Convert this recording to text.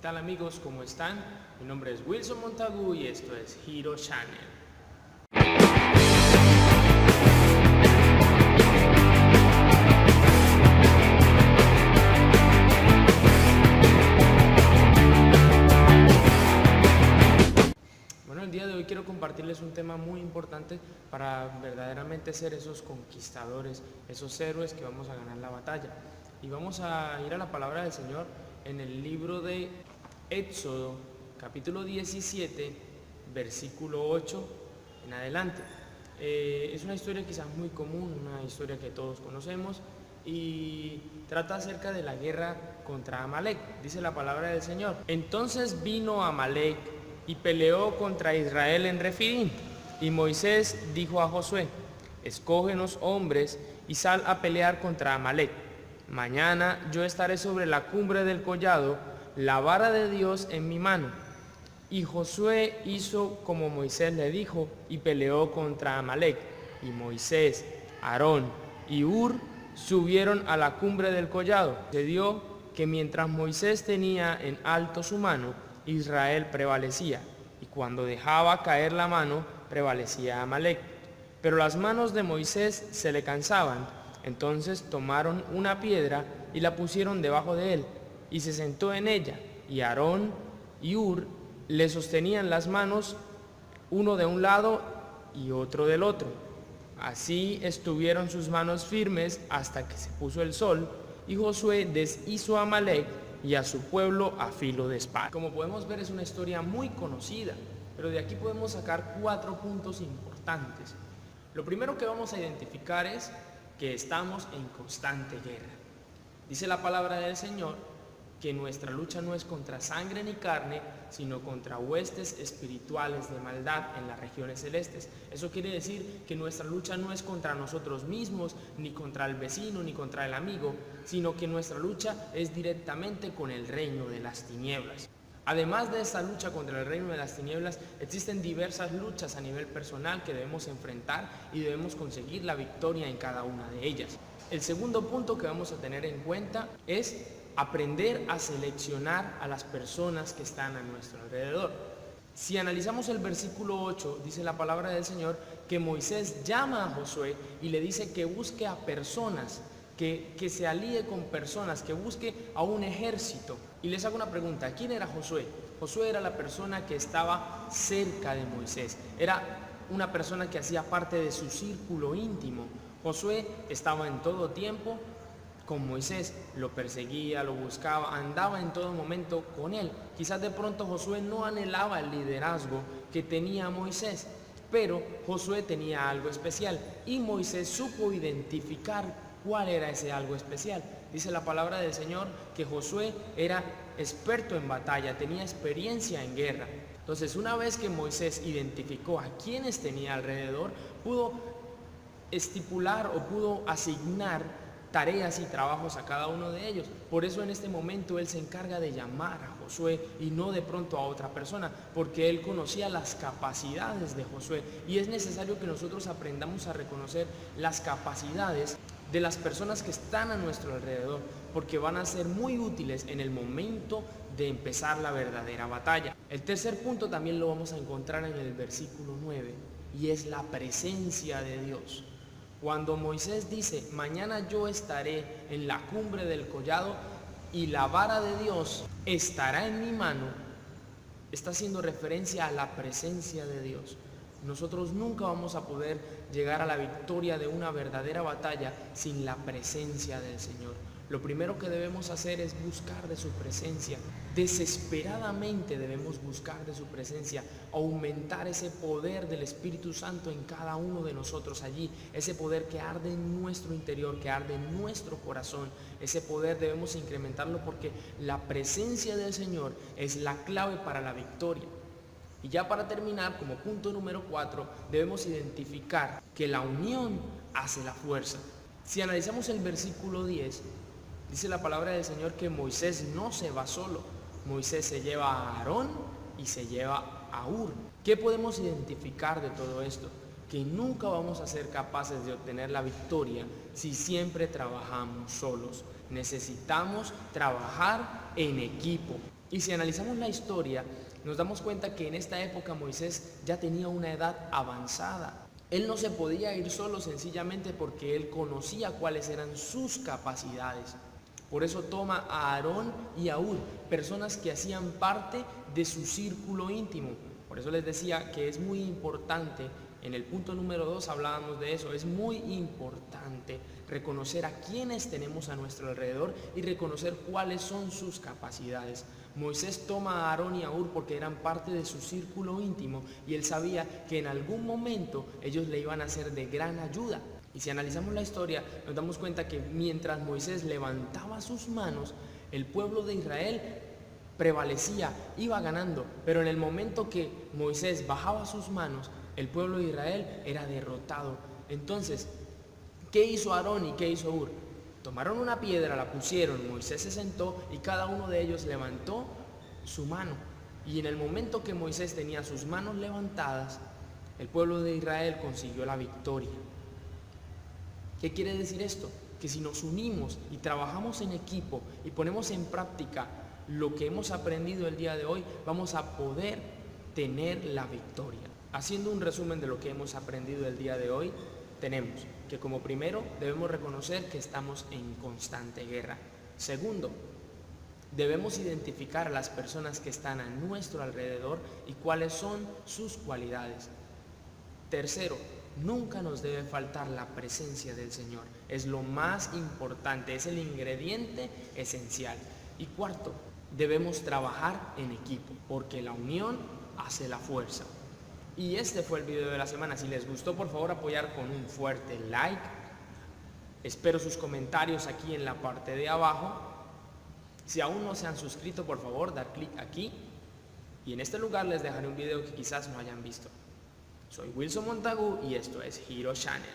tal amigos? ¿Cómo están? Mi nombre es Wilson Montagu y esto es Hero Channel. Bueno, el día de hoy quiero compartirles un tema muy importante para verdaderamente ser esos conquistadores, esos héroes que vamos a ganar la batalla. Y vamos a ir a la palabra del Señor en el libro de Éxodo, capítulo 17, versículo 8 en adelante. Es una historia quizás muy común, una historia que todos conocemos y trata acerca de la guerra contra Amalek. Dice la palabra del Señor: entonces vino Amalek y peleó contra Israel en Refidim. Y Moisés dijo a Josué: escógenos hombres y sal a pelear contra Amalek. Mañana yo estaré sobre la cumbre del collado, la vara de Dios en mi mano. Y Josué hizo como Moisés le dijo y peleó contra Amalek. Y Moisés, Aarón y Hur subieron a la cumbre del collado. Sucedió que mientras Moisés tenía en alto su mano, Israel prevalecía, y cuando dejaba caer la mano, prevalecía Amalek. Pero las manos de Moisés se le cansaban. Entonces tomaron una piedra y la pusieron debajo de él, y se sentó en ella, y Aarón y Hur le sostenían las manos, uno de un lado y otro del otro. Así estuvieron sus manos firmes hasta que se puso el sol, y Josué deshizo a Amalek y a su pueblo a filo de espada. Como podemos ver, es una historia muy conocida, pero de aquí podemos sacar 4 puntos importantes. Lo primero que vamos a identificar es que estamos en constante guerra. Dice la palabra del Señor que nuestra lucha no es contra sangre ni carne, sino contra huestes espirituales de maldad en las regiones celestes. Eso quiere decir que nuestra lucha no es contra nosotros mismos, ni contra el vecino, ni contra el amigo, sino que nuestra lucha es directamente con el reino de las tinieblas. Además de esta lucha contra el reino de las tinieblas, existen diversas luchas a nivel personal que debemos enfrentar y debemos conseguir la victoria en cada una de ellas. El segundo punto que vamos a tener en cuenta es aprender a seleccionar a las personas que están a nuestro alrededor. Si analizamos el versículo 8, dice la palabra del Señor que Moisés llama a Josué y le dice que busque a personas, que se alíe con personas, que busque a un ejército. Y les hago una pregunta: ¿quién era Josué? Josué era la persona que estaba cerca de Moisés, era una persona que hacía parte de su círculo íntimo. Josué estaba en todo tiempo con Moisés, lo perseguía, lo buscaba, andaba en todo momento con él. Quizás de pronto Josué no anhelaba el liderazgo que tenía Moisés, pero Josué tenía algo especial y Moisés supo identificar cuál era ese algo especial. Dice la palabra del Señor que Josué era experto en batalla, tenía experiencia en guerra. Entonces, una vez que Moisés identificó a quienes tenía alrededor, pudo estipular o pudo asignar tareas y trabajos a cada uno de ellos. Por eso en este momento él se encarga de llamar a Josué y no de pronto a otra persona, porque él conocía las capacidades de Josué, y es necesario que nosotros aprendamos a reconocer las capacidades de las personas que están a nuestro alrededor, porque van a ser muy útiles en el momento de empezar la verdadera batalla. El tercer punto también lo vamos a encontrar en el versículo 9, y es la presencia de Dios. Cuando Moisés dice: mañana yo estaré en la cumbre del collado y la vara de Dios estará en mi mano, está haciendo referencia a la presencia de Dios. Nosotros nunca vamos a poder llegar a la victoria de una verdadera batalla sin la presencia del Señor. Lo primero que debemos hacer es buscar de su presencia. Desesperadamente debemos buscar de su presencia, aumentar ese poder del Espíritu Santo en cada uno de nosotros allí, ese poder que arde en nuestro interior, que arde en nuestro corazón. Ese poder debemos incrementarlo porque la presencia del Señor es la clave para la victoria. Y ya para terminar, como punto número 4, debemos identificar que la unión hace la fuerza. Si analizamos el versículo 10, dice la palabra del Señor que Moisés no se va solo. Moisés se lleva a Aarón y se lleva a Hur. ¿Qué podemos identificar de todo esto? Que nunca vamos a ser capaces de obtener la victoria si siempre trabajamos solos. Necesitamos trabajar en equipo. Y si analizamos la historia, nos damos cuenta que en esta época Moisés ya tenía una edad avanzada. Él no se podía ir solo sencillamente porque él conocía cuáles eran sus capacidades. Por eso toma a Aarón y a Hur, personas que hacían parte de su círculo íntimo. Por eso les decía que es muy importante, en el punto número 2 hablábamos de eso, es muy importante reconocer a quienes tenemos a nuestro alrededor y reconocer cuáles son sus capacidades. Moisés toma a Aarón y a Hur porque eran parte de su círculo íntimo y él sabía que en algún momento ellos le iban a ser de gran ayuda. Y si analizamos la historia, nos damos cuenta que mientras Moisés levantaba sus manos, el pueblo de Israel prevalecía, iba ganando, pero en el momento que Moisés bajaba sus manos, el pueblo de Israel era derrotado. Entonces, ¿qué hizo Aarón y qué hizo Hur? Tomaron una piedra, la pusieron, Moisés se sentó y cada uno de ellos levantó su mano. Y en el momento que Moisés tenía sus manos levantadas, el pueblo de Israel consiguió la victoria. ¿Qué quiere decir esto? Que si nos unimos y trabajamos en equipo y ponemos en práctica lo que hemos aprendido el día de hoy, vamos a poder tener la victoria. Haciendo un resumen de lo que hemos aprendido el día de hoy, tenemos que como primero debemos reconocer que estamos en constante guerra. Segundo, debemos identificar a las personas que están a nuestro alrededor y cuáles son sus cualidades. Tercero, nunca nos debe faltar la presencia del Señor. Es lo más importante, es el ingrediente esencial. Y cuarto, debemos trabajar en equipo, porque la unión hace la fuerza. Y este fue el video de la semana. Si les gustó, por favor apoyar con un fuerte like. Espero sus comentarios aquí en la parte de abajo. Si aún no se han suscrito, por favor dar clic aquí. Y en este lugar les dejaré un video que quizás no hayan visto. Soy Wilson Montagu y esto es Hero Channel.